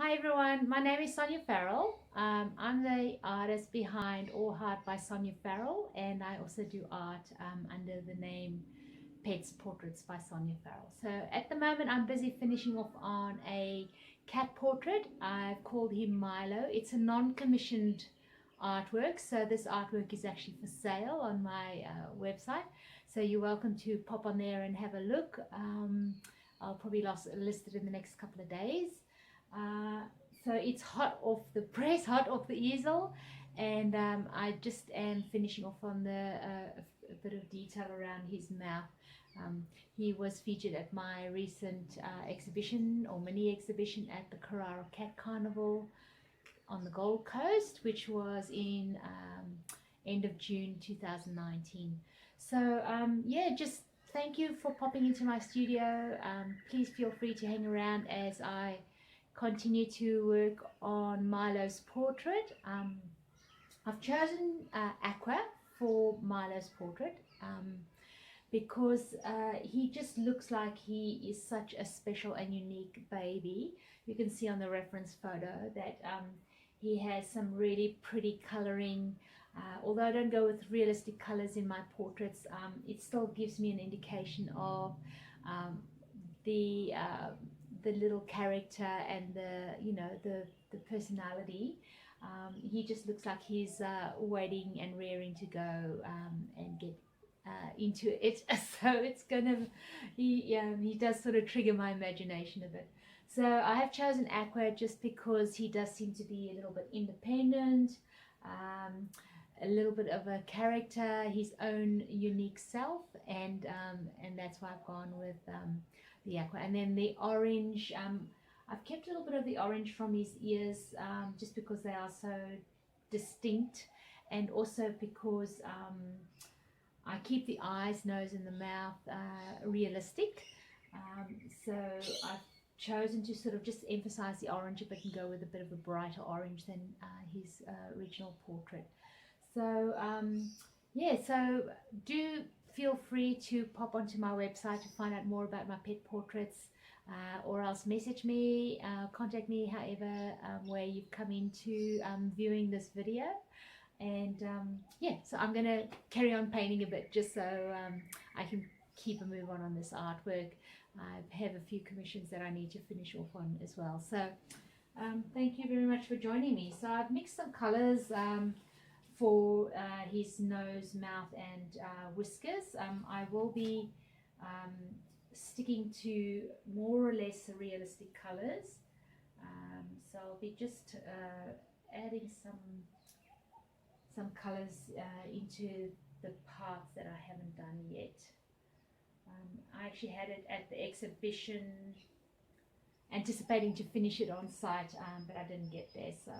Hi everyone, my name is Sonia Farrell. I'm the artist behind All Heart by Sonia Farrell, and I also do art under the name Pets Portraits by Sonia Farrell. So at the moment, I'm busy finishing off on a cat portrait. I've called him Milo. It's a non-commissioned artwork, so this artwork is actually for sale on my website. So you're welcome to pop on there and have a look. I'll probably list it in the next couple of days. Uh, so it's hot off the press, hot off the easel, and I just am finishing off on a bit of detail around his mouth. He was featured at my recent exhibition or mini exhibition at the Carrara Cat Carnival on the Gold Coast, which was in end of June 2019. So yeah, just thank you for popping into my studio. Please feel free to hang around as I continue to work on Milo's portrait. I've chosen aqua for Milo's portrait because he just looks like he is such a special and unique baby. You can see on the reference photo that he has some really pretty coloring. Although I don't go with realistic colors in my portraits, it still gives me an indication of um, the little character and the personality. He just looks like he's waiting and rearing to go and get into it. So it's gonna he does sort of trigger my imagination a bit. So I have chosen aqua just because he does seem to be a little bit independent, a little bit of a character, his own unique self, and that's why I've gone with the aqua. And then the orange, I've kept a little bit of the orange from his ears just because they are so distinct, and also because I keep the eyes, nose and the mouth realistic. So I've chosen to sort of just emphasize the orange a bit and go with a bit of a brighter orange than his original portrait. So yeah, so do feel free to pop onto my website to find out more about my pet portraits, or else message me, contact me however way you've come into viewing this video. And yeah, so I'm going to carry on painting a bit just so I can keep a move on this artwork. I have a few commissions that I need to finish off on as well. So thank you very much for joining me. So I've mixed some colors for his nose, mouth and whiskers. I will be sticking to more or less realistic colors. So I'll be just adding some colors into the parts that I haven't done yet. I actually had it at the exhibition, anticipating to finish it on site, but I didn't get there. So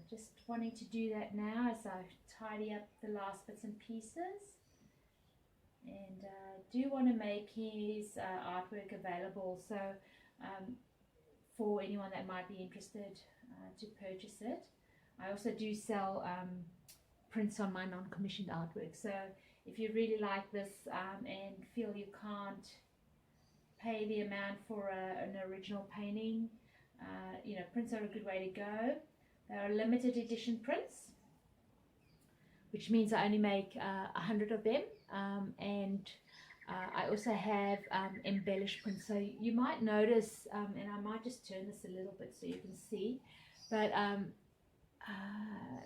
just wanting to do that now as I tidy up the last bits and pieces. And do want to make his artwork available, so for anyone that might be interested to purchase it. I also do sell prints on my non-commissioned artwork, so if you really like this and feel you can't pay the amount for an original painting, prints are a good way to go. They are limited edition prints, which means I only make 100 of them, and I also have embellished prints. So you might notice, and I might just turn this a little bit so you can see, but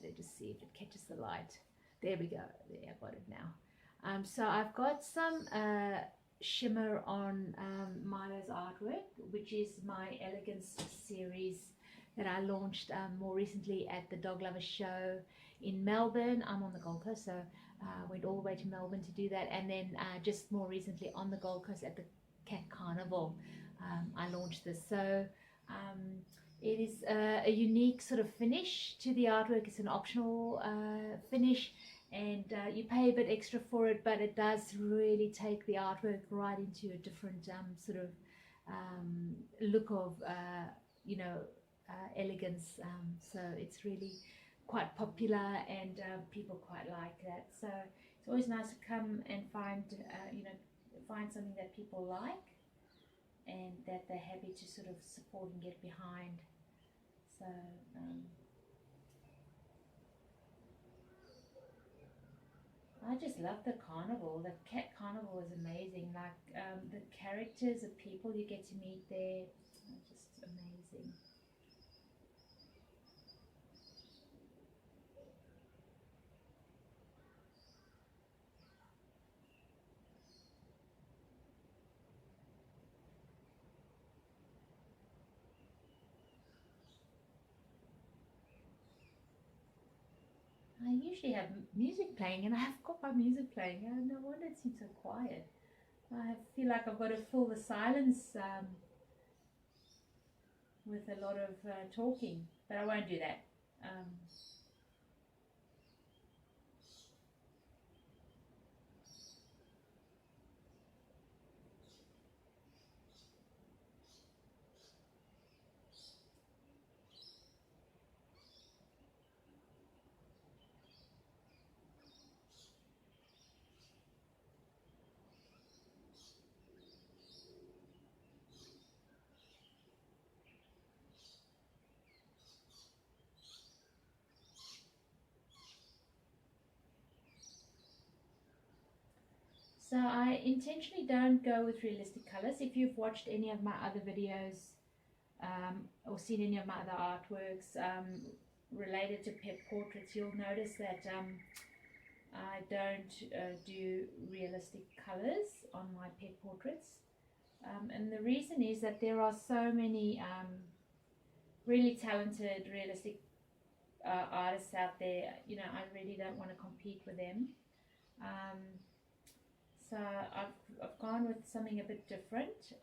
let's just see if it catches the light. There we go. There, I've got it now. So I've got some shimmer on Milo's artwork, which is my Elegance series that I launched more recently at the Dog Lovers Show in Melbourne. I'm on the Gold Coast, so went all the way to Melbourne to do that, and then just more recently on the Gold Coast at the Cat Carnival, I launched this. So it is a unique sort of finish to the artwork. It's an optional finish, and you pay a bit extra for it, but it does really take the artwork right into a different sort of look of elegance. So it's really quite popular, and people quite like that. So it's always nice to come and find something that people like and that they're happy to sort of support and get behind. So I just love the carnival. The cat carnival is amazing. Like the characters, the people you get to meet there, are just amazing. I usually have music playing, and I have got my music playing. No wonder it seems so quiet. I feel like I've got to fill the silence with a lot of talking, but I won't do that. Um, so I intentionally don't go with realistic colors. If you've watched any of my other videos or seen any of my other artworks related to pet portraits, you'll notice that I don't do realistic colors on my pet portraits. And the reason is that there are so many really talented realistic artists out there. You know, I really don't want to compete with them. Um, so I've gone with something a bit different.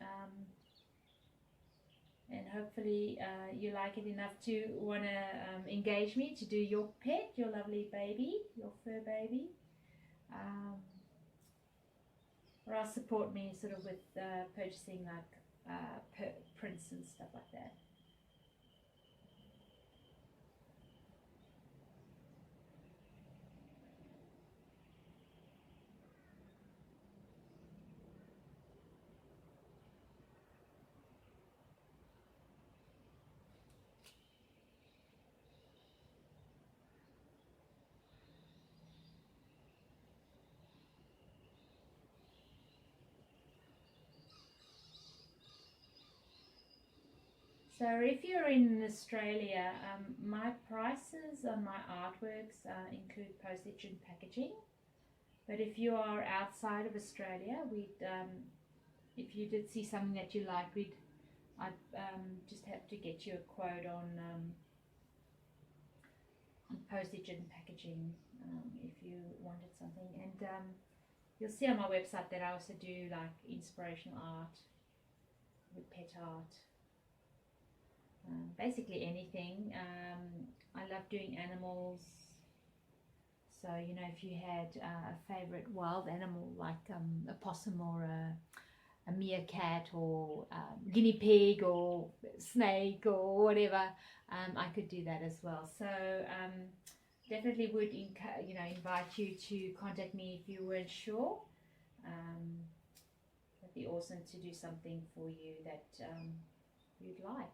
And hopefully you like it enough to want to engage me to do your pet, your lovely baby, your fur baby. Um, or else support me sort of with purchasing like prints and stuff like that. So if you're in Australia, my prices on my artworks include postage and packaging. But if you are outside of Australia, if you did see something that you like, I'd just have to get you a quote on postage and packaging if you wanted something. And you'll see on my website that I also do like inspirational art with pet art. Basically anything. I love doing animals. So, you know, if you had a favorite wild animal like a possum or a meerkat or guinea pig or snake or whatever, I could do that as well. So definitely would invite you to contact me if you weren't sure. It'd be awesome to do something for you that you'd like.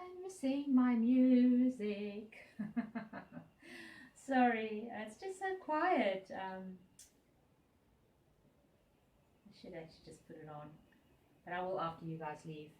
I'm missing my music. Sorry, it's just so quiet. I should actually just put it on, but I will after you guys leave.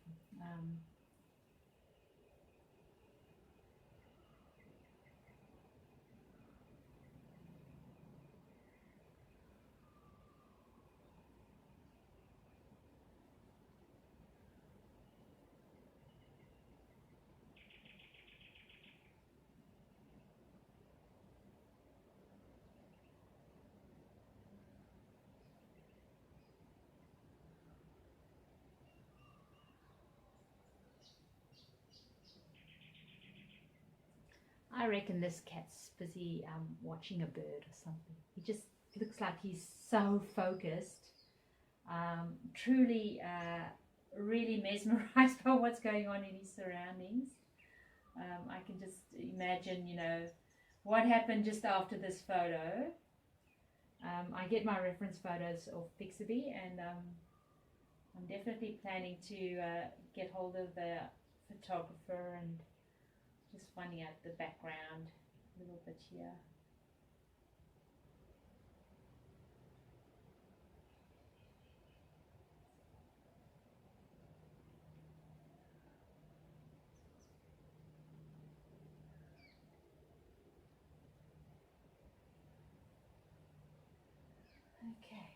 I reckon this cat's busy watching a bird or something. He just looks like he's so focused, truly, really mesmerized by what's going on in his surroundings. I can just imagine, you know, what happened just after this photo. I get my reference photos of Pixabay, and I'm definitely planning to get hold of the photographer and just finding out the background a little bit here. Okay,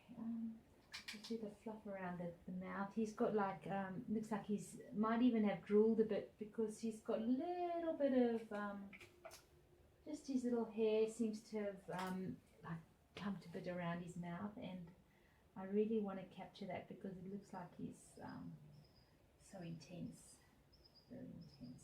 do the fluff around the mouth. He's got like, looks like he's might even have drooled a bit because he's got a little bit of, just his little hair seems to have like clumped a bit around his mouth, and I really want to capture that because it looks like he's so intense, very intense.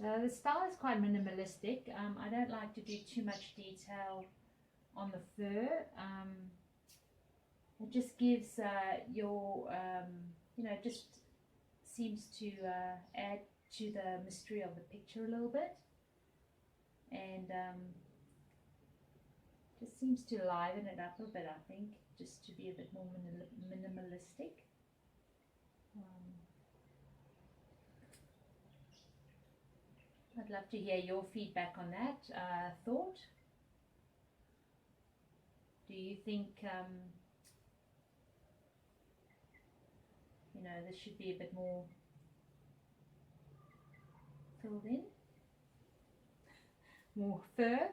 So the style is quite minimalistic. I don't like to do too much detail on the fur. It just gives you know, just seems to add to the mystery of the picture a little bit, and just seems to liven it up a bit, I think, just to be a bit more minimalistic. I'd love to hear your feedback on that thought. Do you think, you know, this should be a bit more filled in? More fur?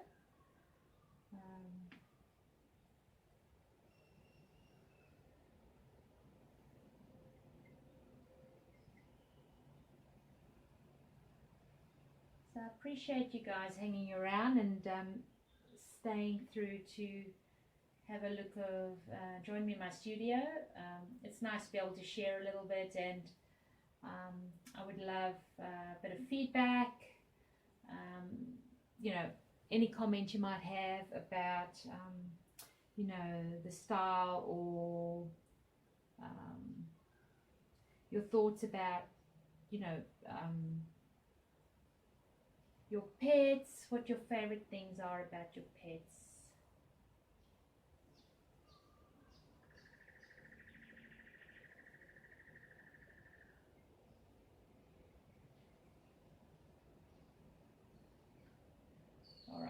So I appreciate you guys hanging around and staying through to have a look of, join me in my studio. It's nice to be able to share a little bit, and I would love a bit of feedback, you know, any comment you might have about, you know, the style, or your thoughts about, you know, your pets, what your favorite things are about your pets. All right,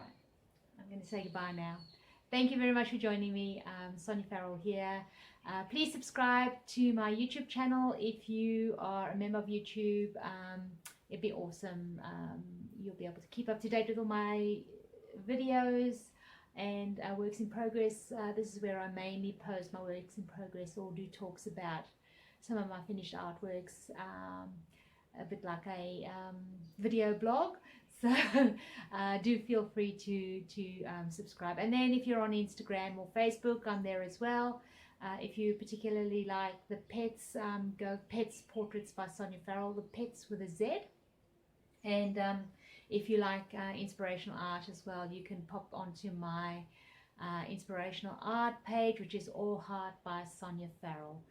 I'm going to say goodbye now. Thank you very much for joining me. Sonia Farrell here. Please subscribe to my YouTube channel if you are a member of YouTube. It'd be awesome. You'll be able to keep up to date with all my videos and works in progress. This is where I mainly post my works in progress, or do talks about some of my finished artworks, a bit like a video blog. So do feel free to subscribe. And then if you're on Instagram or Facebook, I'm there as well. If you particularly like the pets, go Pets Portraits by Sonia Farrell, the pets with a Z. And if you like inspirational art as well, you can pop onto my inspirational art page, which is All Heart by Sonia Farrell.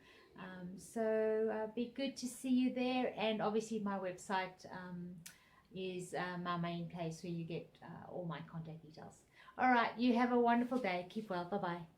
So be good to see you there. And obviously my website is my main place where you get all my contact details. All right, you have a wonderful day. Keep well. Bye-bye.